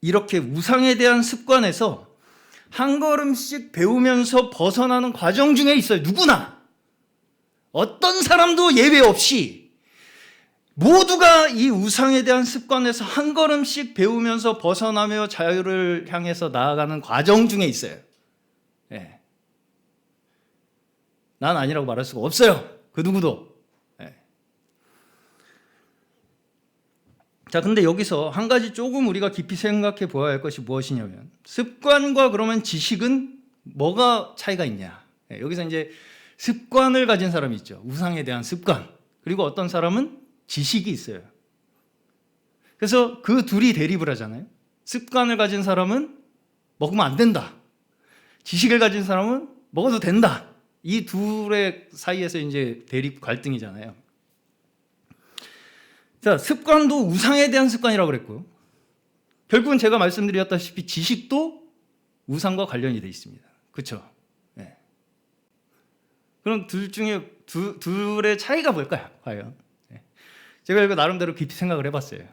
이렇게 우상에 대한 습관에서 한 걸음씩 배우면서 벗어나는 과정 중에 있어요. 누구나. 어떤 사람도 예외 없이 모두가 이 우상에 대한 습관에서 한 걸음씩 배우면서 벗어나며 자유를 향해서 나아가는 과정 중에 있어요. 예. 난 아니라고 말할 수가 없어요. 그 누구도. 예. 자, 근데 여기서 한 가지 조금 우리가 깊이 생각해 보아야 할 것이 무엇이냐면 습관과 그러면 지식은 뭐가 차이가 있냐. 예. 여기서 이제 습관을 가진 사람이 있죠. 우상에 대한 습관. 그리고 어떤 사람은 지식이 있어요. 그래서 그 둘이 대립을 하잖아요. 습관을 가진 사람은 먹으면 안 된다. 지식을 가진 사람은 먹어도 된다. 이 둘의 사이에서 이제 대립 갈등이잖아요. 자, 습관도 우상에 대한 습관이라고 그랬고요. 결국은 제가 말씀드렸다시피 지식도 우상과 관련이 되어 있습니다. 그렇죠? 네. 그럼 둘 중에 둘의 차이가 뭘까요? 과연? 제가 이거 나름대로 깊이 생각을 해봤어요.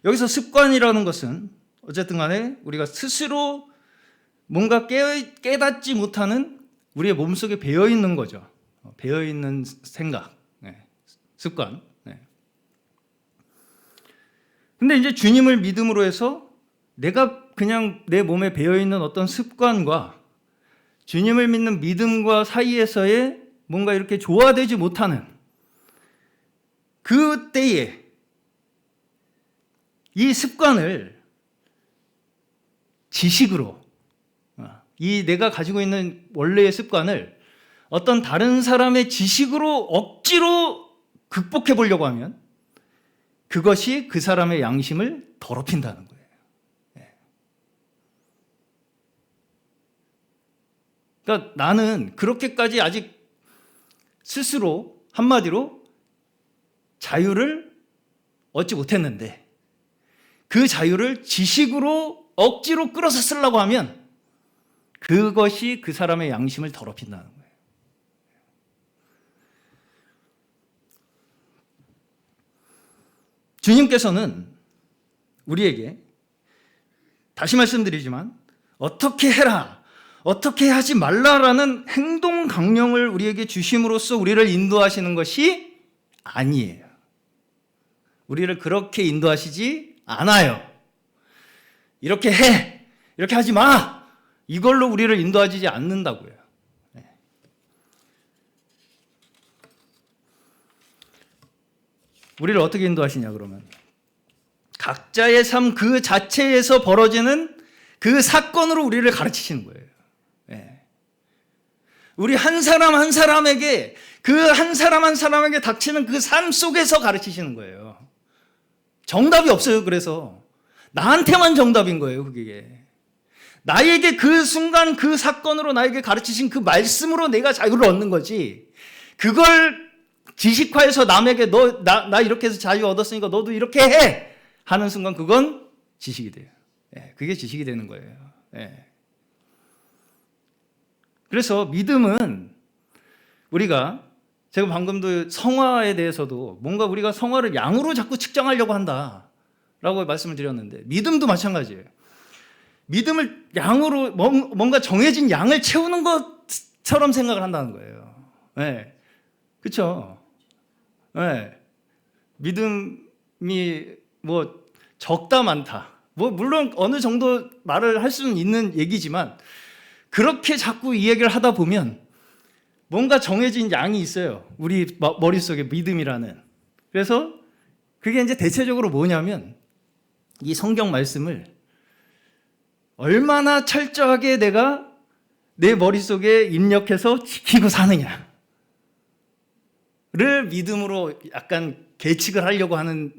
여기서 습관이라는 것은 어쨌든 간에 우리가 스스로 뭔가 깨닫지 못하는 우리의 몸속에 배어있는 거죠. 배어있는 생각, 습관. 근데 이제 주님을 믿음으로 해서 내가 그냥 내 몸에 배어있는 어떤 습관과 주님을 믿는 믿음과 사이에서의 뭔가 이렇게 조화되지 못하는 그때에 이 습관을 지식으로 이 내가 가지고 있는 원래의 습관을 어떤 다른 사람의 지식으로 억지로 극복해 보려고 하면 그것이 그 사람의 양심을 더럽힌다는 거예요. 그러니까 나는 그렇게까지 아직 스스로 한마디로 자유를 얻지 못했는데 그 자유를 지식으로 억지로 끌어서 쓰려고 하면 그것이 그 사람의 양심을 더럽힌다는 거예요. 주님께서는 우리에게 다시 말씀드리지만 어떻게 해라 어떻게 하지 말라라는 행동 강령을 우리에게 주심으로써 우리를 인도하시는 것이 아니에요. 우리를 그렇게 인도하시지 않아요. 이렇게 해, 이렇게 하지 마! 이걸로 우리를 인도하지 않는다고요. 우리를 어떻게 인도하시냐 그러면 각자의 삶 그 자체에서 벌어지는 그 사건으로 우리를 가르치시는 거예요. 우리 한 사람 한 사람에게 그 한 사람 한 사람에게 닥치는 그 삶 속에서 가르치시는 거예요. 정답이 없어요. 그래서 나한테만 정답인 거예요. 그게 나에게 그 순간 그 사건으로 나에게 가르치신 그 말씀으로 내가 자유를 얻는 거지. 그걸 지식화해서 남에게 나 이렇게 해서 자유 얻었으니까 너도 이렇게 해 하는 순간 그건 지식이 돼요. 그게 지식이 되는 거예요. 그래서 믿음은 우리가 제가 방금도 성화에 대해서도 뭔가 우리가 성화를 양으로 자꾸 측정하려고 한다라고 말씀을 드렸는데 믿음도 마찬가지예요. 믿음을 양으로 뭔가 정해진 양을 채우는 것처럼 생각을 한다는 거예요. 그렇죠? 믿음이 뭐 적다 많다. 뭐 물론 어느 정도 말을 할 수는 있는 얘기지만 그렇게 자꾸 이 얘기를 하다 보면 뭔가 정해진 양이 있어요. 우리 머릿속에 믿음이라는. 그래서 그게 이제 대체적으로 뭐냐면 이 성경 말씀을 얼마나 철저하게 내가 내 머릿속에 입력해서 지키고 사느냐를 믿음으로 약간 계측을 하려고 하는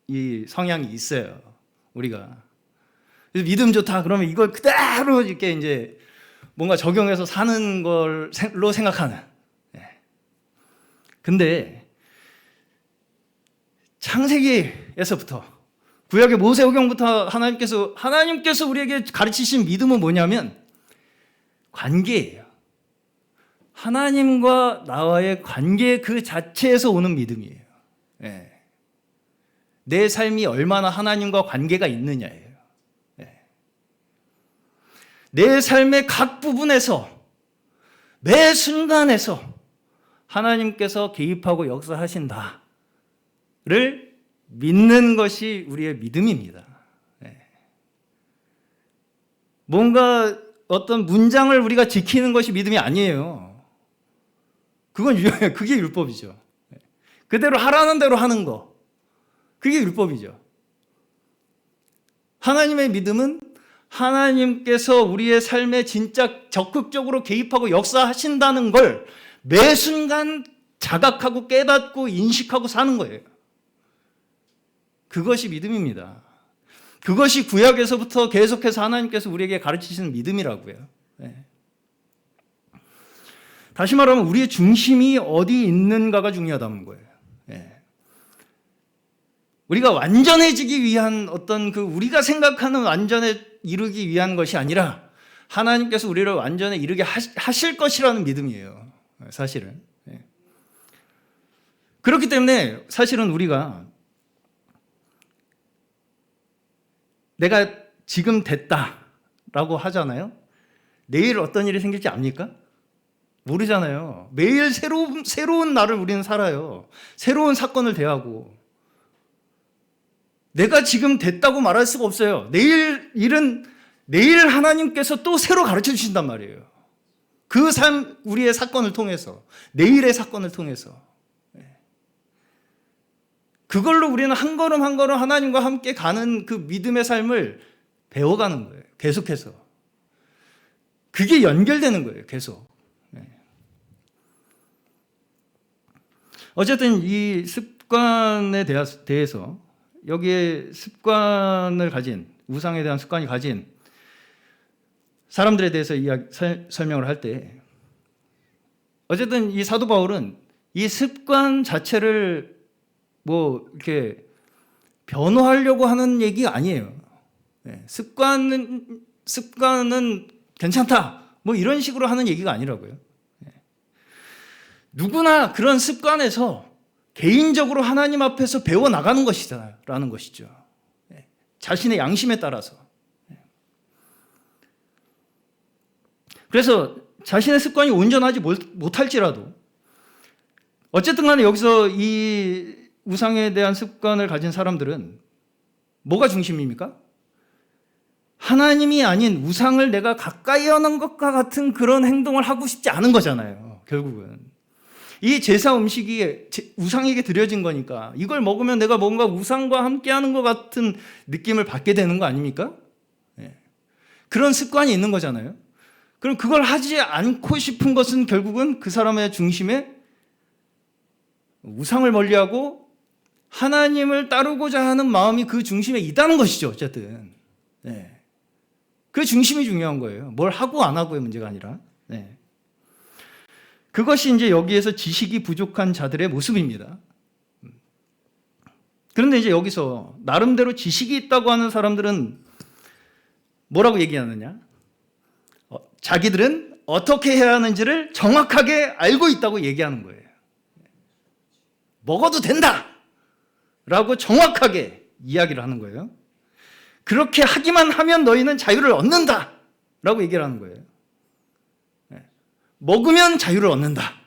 이 성향이 있어요. 우리가. 그래서 믿음 좋다 그러면 이걸 그대로 이렇게 이제 뭔가 적용해서 사는 걸로 생각하는. 근데 창세기에서부터 구약의 모세오경부터 하나님께서 우리에게 가르치신 믿음은 뭐냐면 관계예요. 하나님과 나와의 관계 그 자체에서 오는 믿음이에요. 내 삶이 얼마나 하나님과 관계가 있느냐예요. 내 삶의 각 부분에서 매 순간에서 하나님께서 개입하고 역사하신다를 믿는 것이 우리의 믿음입니다. 뭔가 어떤 문장을 우리가 지키는 것이 믿음이 아니에요. 그게 율법이죠. 그대로 하라는 대로 하는 거. 그게 율법이죠. 하나님의 믿음은 하나님께서 우리의 삶에 진짜 적극적으로 개입하고 역사하신다는 걸 매 순간 자각하고 깨닫고 인식하고 사는 거예요. 그것이 믿음입니다. 그것이 구약에서부터 계속해서 하나님께서 우리에게 가르치시는 믿음이라고요. 다시 말하면 우리의 중심이 어디 있는가가 중요하다는 거예요. 우리가 완전해지기 위한 어떤 우리가 생각하는 완전에 이루기 위한 것이 아니라 하나님께서 우리를 완전에 이르게 하실 것이라는 믿음이에요. 사실은. 그렇기 때문에 사실은 우리가 내가 지금 됐다라고 하잖아요. 내일 어떤 일이 생길지 압니까? 모르잖아요. 매일 새로운 날을 우리는 살아요. 새로운 사건을 대하고. 내가 지금 됐다고 말할 수가 없어요. 내일 하나님께서 또 새로 가르쳐 주신단 말이에요. 그 삶, 우리의 사건을 통해서, 내일의 사건을 통해서. 그걸로 우리는 한 걸음 한 걸음 하나님과 함께 가는 그 믿음의 삶을 배워가는 거예요. 계속해서. 그게 연결되는 거예요. 계속. 어쨌든 이 습관에 대해서 여기에 습관을 가진, 우상에 대한 습관이 가진 사람들에 대해서 설명을 할 때 어쨌든 이 사도 바울은 이 습관 자체를 뭐 이렇게 변호하려고 하는 얘기가 아니에요. 습관은 괜찮다. 뭐 이런 식으로 하는 얘기가 아니라고요. 누구나 그런 습관에서 개인적으로 하나님 앞에서 배워나가는 것이다라는 것이죠. 자신의 양심에 따라서. 그래서 자신의 습관이 온전하지 못할지라도 어쨌든 간에 여기서 이 우상에 대한 습관을 가진 사람들은 뭐가 중심입니까? 하나님이 아닌 우상을 내가 가까이 하는 것과 같은 그런 행동을 하고 싶지 않은 거잖아요. 결국은 이 제사 음식이 우상에게 드려진 거니까 이걸 먹으면 내가 뭔가 우상과 함께하는 것 같은 느낌을 받게 되는 거 아닙니까? 그런 습관이 있는 거잖아요. 그럼 그걸 하지 않고 싶은 것은 결국은 그 사람의 중심에 우상을 멀리하고 하나님을 따르고자 하는 마음이 그 중심에 있다는 것이죠. 어쨌든 그 중심이 중요한 거예요. 뭘 하고 안 하고의 문제가 아니라. 그것이 이제 여기에서 지식이 부족한 자들의 모습입니다. 그런데 이제 여기서 나름대로 지식이 있다고 하는 사람들은 뭐라고 얘기하느냐? 자기들은 어떻게 해야 하는지를 정확하게 알고 있다고 얘기하는 거예요. 먹어도 된다! 라고 정확하게 이야기를 하는 거예요. 그렇게 하기만 하면 너희는 자유를 얻는다! 라고 얘기를 하는 거예요. 먹으면 자유를 얻는다.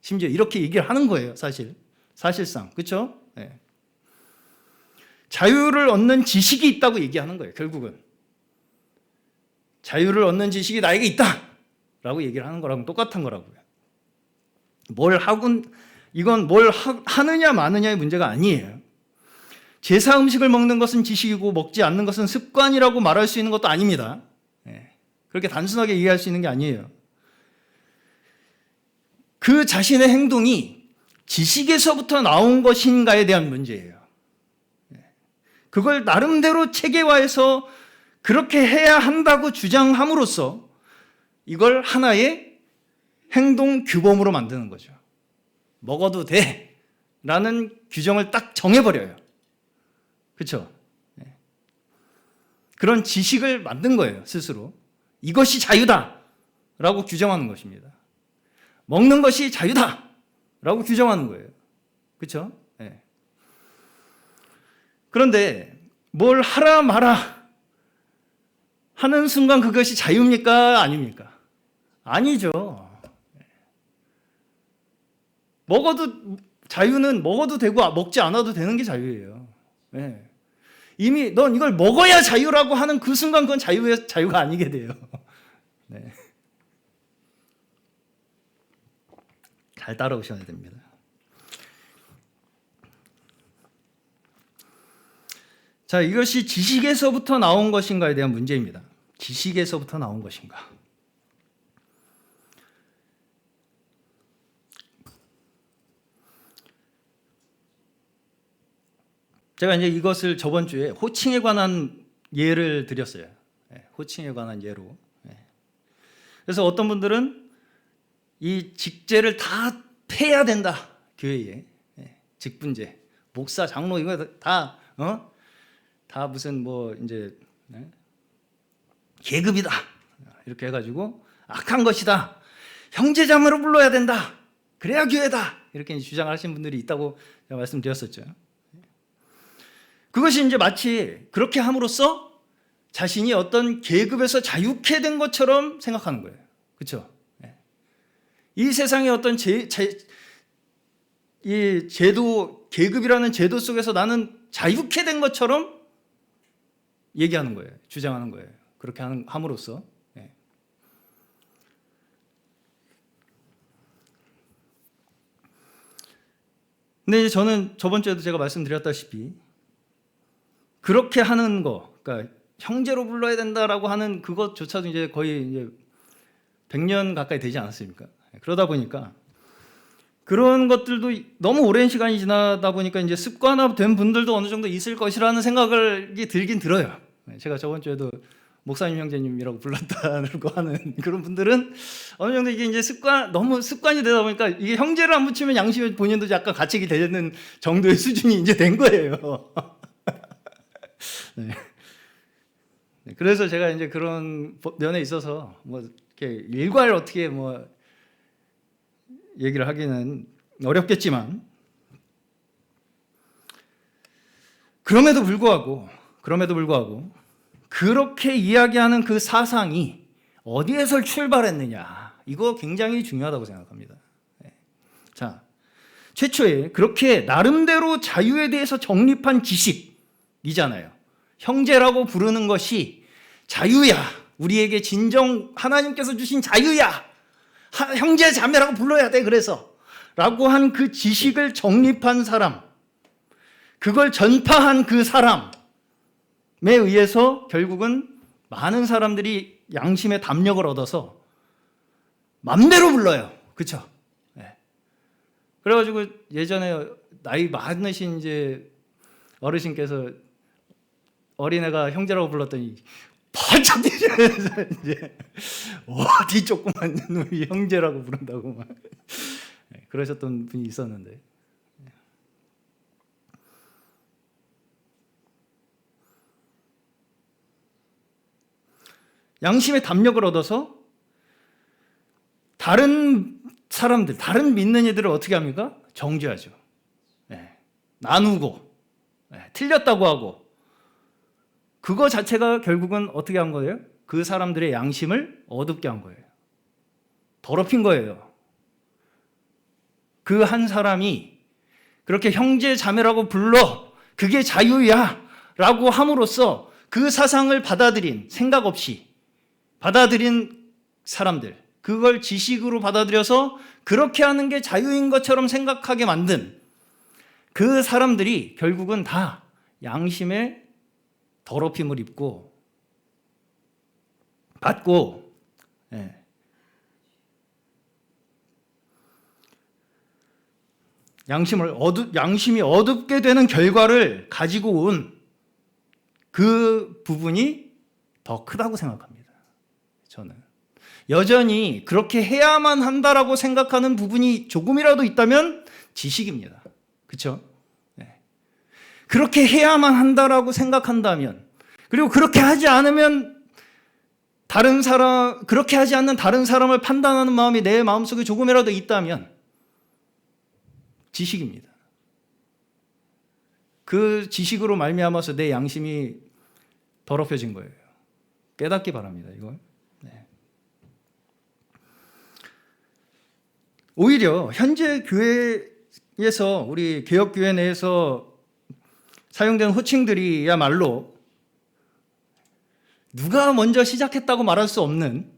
심지어 이렇게 얘기를 하는 거예요. 사실상. 그렇죠? 자유를 얻는 지식이 있다고 얘기하는 거예요. 결국은. 자유를 얻는 지식이 나에게 있다! 라고 얘기를 하는 거랑 똑같은 거라고요. 이건 뭘 하느냐 마느냐의 문제가 아니에요. 제사 음식을 먹는 것은 지식이고 먹지 않는 것은 습관이라고 말할 수 있는 것도 아닙니다. 그렇게 단순하게 이해할 수 있는 게 아니에요. 그 자신의 행동이 지식에서부터 나온 것인가에 대한 문제예요. 그걸 나름대로 체계화해서 그렇게 해야 한다고 주장함으로써 이걸 하나의 행동 규범으로 만드는 거죠. 먹어도 돼 라는 규정을 딱 정해버려요. 그렇죠? 그런 지식을 만든 거예요. 스스로. 이것이 자유다 라고 규정하는 것입니다. 먹는 것이 자유다 라고 규정하는 거예요. 그렇죠? 그런데 뭘 하라 마라 하는 순간 그것이 자유입니까? 아닙니까? 아니죠. 자유는 먹어도 되고 먹지 않아도 되는 게 자유예요. 이미 넌 이걸 먹어야 자유라고 하는 그 순간 그건 자유가 아니게 돼요. 잘 따라오셔야 됩니다. 자, 이것이 지식에서부터 나온 것인가에 대한 문제입니다. 지식에서부터 나온 것인가? 제가 이제 이것을 저번 주에 호칭에 관한 예를 드렸어요. 호칭에 관한 예로. 그래서 어떤 분들은 이 직제를 다 패야 된다. 교회에. 직분제, 목사, 장로 이거 다 무슨 뭐 이제 계급이다. 이렇게 해가지고 악한 것이다. 형제자매로 불러야 된다. 그래야 교회다. 이렇게 주장을 하신 분들이 있다고 제가 말씀드렸었죠. 그것이 이제 마치 그렇게 함으로써 자신이 어떤 계급에서 자유케 된 것처럼 생각하는 거예요. 그렇죠? 이 세상의 어떤 이 제도, 계급이라는 제도 속에서 나는 자유케 된 것처럼 얘기하는 거예요. 주장하는 거예요. 그렇게 함으로써. 근데 저는 저번 주에도 제가 말씀드렸다시피 그렇게 하는 거, 그러니까 형제로 불러야 된다라고 하는 그것조차도 이제 거의 이제 100년 가까이 되지 않았습니까? 그러다 보니까 그런 것들도 너무 오랜 시간이 지나다 보니까 이제 습관화된 분들도 어느 정도 있을 것이라는 생각이 들긴 들어요. 제가 저번 주에도 목사님 형제님이라고 불렀다고 하는 그런 분들은 어느 정도 이게 이제 너무 습관이 되다 보니까 이게 형제를 안 붙이면 양심에 본인도 약간 가책이 되는 정도의 수준이 이제 된 거예요. 그래서 제가 이제 그런 면에 있어서 뭐 이렇게 일괄 어떻게 뭐 얘기를 하기는 어렵겠지만 그럼에도 불구하고 그렇게 이야기하는 그 사상이 어디에서 출발했느냐 이거 굉장히 중요하다고 생각합니다. 자, 최초에 그렇게 나름대로 자유에 대해서 정립한 지식이잖아요. 형제라고 부르는 것이 자유야. 우리에게 진정 하나님께서 주신 자유야. 형제 자매라고 불러야 돼. 그래서 라고 한 그 지식을 정립한 사람, 그걸 전파한 그 사람에 의해서 결국은 많은 사람들이 양심의 담력을 얻어서 맘대로 불러요. 그렇죠? 네. 그래가지고 예전에 나이 많으신 이제 어르신께서 어린애가 형제라고 불렀더니 펄쩍 뛰면서 이제 어디 조그만 놈이 형제라고 부른다고 막 그러셨던 분이 있었는데, 양심의 담력을 얻어서 다른 사람들, 다른 믿는 이들을 어떻게 합니까? 정죄하죠. 나누고 틀렸다고 하고, 그거 자체가 결국은 어떻게 한 거예요? 그 사람들의 양심을 어둡게 한 거예요. 더럽힌 거예요. 그 한 사람이 그렇게 형제 자매라고 불러, 그게 자유야 라고 함으로써 그 사상을 받아들인, 생각 없이 받아들인 사람들, 그걸 지식으로 받아들여서 그렇게 하는 게 자유인 것처럼 생각하게 만든 그 사람들이 결국은 다 양심의 더럽힘을 입고 받고, 양심이 어둡게 되는 결과를 가지고 온 그 부분이 더 크다고 생각합니다. 저는 여전히 그렇게 해야만 한다라고 생각하는 부분이 조금이라도 있다면 지식입니다. 그렇죠? 그렇게 해야만 한다라고 생각한다면, 그리고 그렇게 하지 않으면 그렇게 하지 않는 다른 사람을 판단하는 마음이 내 마음속에 조금이라도 있다면 지식입니다. 그 지식으로 말미암아서 내 양심이 더럽혀진 거예요. 깨닫기 바랍니다. 이걸. 오히려 현재 교회에서, 우리 개혁교회 내에서 사용되는 호칭들이야말로 누가 먼저 시작했다고 말할 수 없는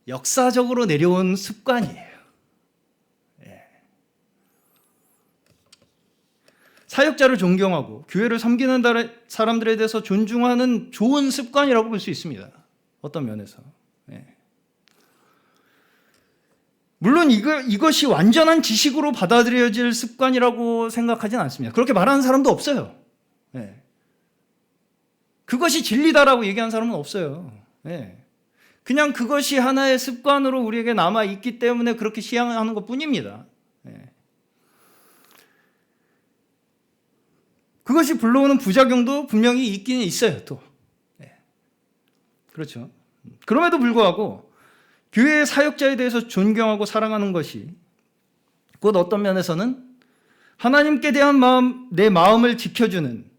역사적으로 내려온 습관이에요. 사역자를 존경하고 교회를 섬기는 사람들에 대해서 존중하는 좋은 습관이라고 볼 수 있습니다. 어떤 면에서. 물론 이것이 완전한 지식으로 받아들여질 습관이라고 생각하진 않습니다. 그렇게 말하는 사람도 없어요. 그것이 진리다라고 얘기하는 사람은 없어요. 그냥 그것이 하나의 습관으로 우리에게 남아있기 때문에 그렇게 시행하는 것뿐입니다. 그것이 불러오는 부작용도 분명히 있기는 있어요. 또. 그렇죠. 그럼에도 불구하고 교회의 사역자에 대해서 존경하고 사랑하는 것이 곧 어떤 면에서는 하나님께 대한 마음, 내 마음을 지켜주는,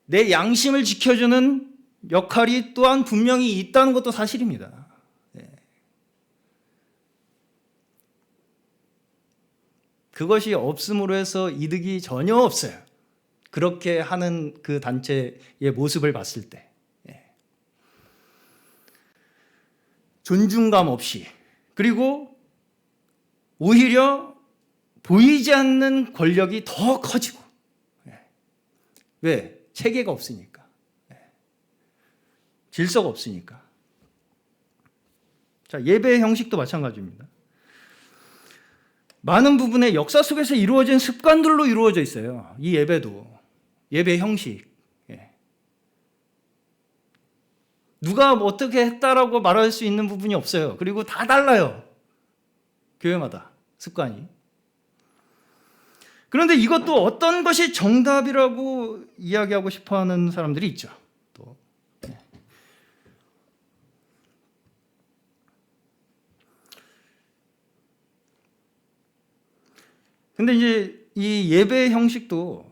내 양심을 지켜주는 역할이 또한 분명히 있다는 것도 사실입니다. 그것이 없음으로 해서 이득이 전혀 없어요. 그렇게 하는 그 단체의 모습을 봤을 때. 존중감 없이, 그리고 오히려 보이지 않는 권력이 더 커지고. 왜? 체계가 없으니까. 질서가 없으니까. 자, 예배 형식도 마찬가지입니다. 많은 부분의 역사 속에서 이루어진 습관들로 이루어져 있어요. 이 예배도. 예배 형식. 누가 뭐 어떻게 했다라고 말할 수 있는 부분이 없어요. 그리고 다 달라요. 교회마다 습관이. 그런데 이것도 어떤 것이 정답이라고 이야기하고 싶어하는 사람들이 있죠. 또. 근데 이제 이 예배 형식도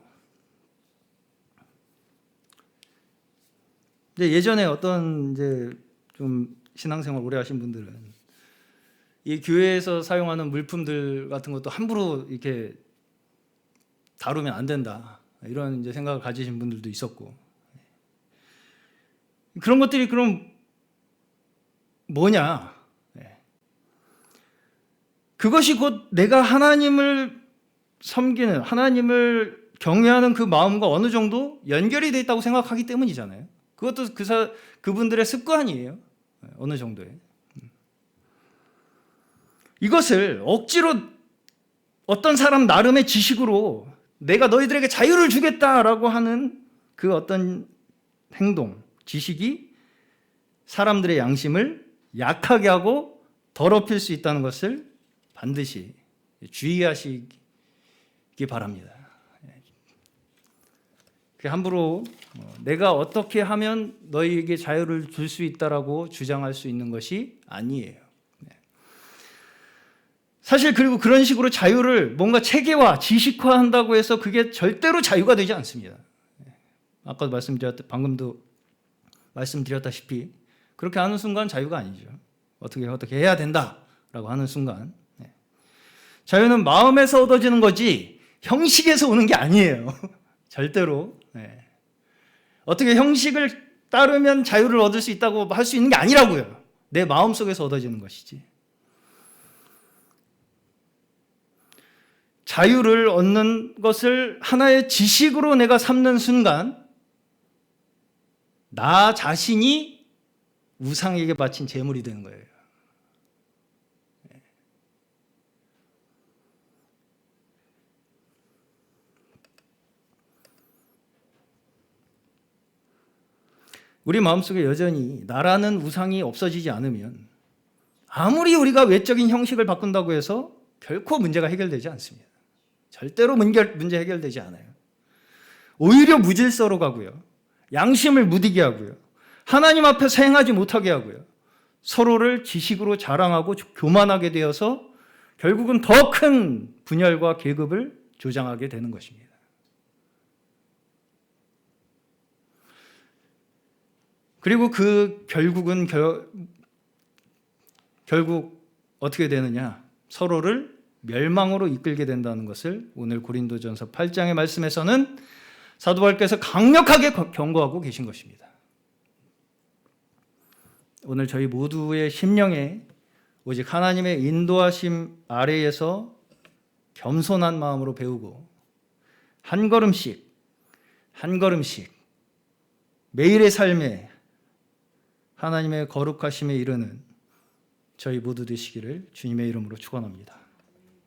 이제 예전에 어떤 이제 좀 신앙생활 오래 하신 분들은 이 교회에서 사용하는 물품들 같은 것도 함부로 이렇게 다루면 안 된다, 이런 이제 생각을 가지신 분들도 있었고, 그런 것들이 그럼 뭐냐? 그것이 곧 내가 하나님을 섬기는, 하나님을 경외하는 그 마음과 어느 정도 연결이 되어 있다고 생각하기 때문이잖아요. 그것도 그분들의 습관이에요. 어느 정도에. 이것을 억지로 어떤 사람 나름의 지식으로 내가 너희들에게 자유를 주겠다라고 하는 그 어떤 행동, 지식이 사람들의 양심을 약하게 하고 더럽힐 수 있다는 것을 반드시 주의하시기 바랍니다. 함부로 내가 어떻게 하면 너희에게 자유를 줄 수 있다라고 주장할 수 있는 것이 아니에요. 사실 그리고 그런 식으로 자유를 뭔가 체계화, 지식화한다고 해서 그게 절대로 자유가 되지 않습니다. 아까도 방금도 말씀드렸다시피 그렇게 하는 순간 자유가 아니죠. 어떻게 해야 된다라고 하는 순간 자유는 마음에서 얻어지는 거지 형식에서 오는 게 아니에요. 절대로. 어떻게 형식을 따르면 자유를 얻을 수 있다고 할 수 있는 게 아니라고요. 내 마음속에서 얻어지는 것이지. 자유를 얻는 것을 하나의 지식으로 내가 삼는 순간 나 자신이 우상에게 바친 제물이 되는 거예요. 우리 마음속에 여전히 나라는 우상이 없어지지 않으면 아무리 우리가 외적인 형식을 바꾼다고 해서 결코 문제가 해결되지 않습니다. 절대로 문제 해결되지 않아요. 오히려 무질서로 가고요. 양심을 무디게 하고요. 하나님 앞에서 행하지 못하게 하고요. 서로를 지식으로 자랑하고 교만하게 되어서 결국은 더 큰 분열과 계급을 조장하게 되는 것입니다. 그리고 결국 어떻게 되느냐? 서로를 멸망으로 이끌게 된다는 것을 오늘 고린도전서 8장의 말씀에서는 사도 바울께서 강력하게 경고하고 계신 것입니다. 오늘 저희 모두의 심령에 오직 하나님의 인도하심 아래에서 겸손한 마음으로 배우고 한 걸음씩 매일의 삶에 하나님의 거룩하심에 이르는 저희 모두 되시기를 주님의 이름으로 축원합니다.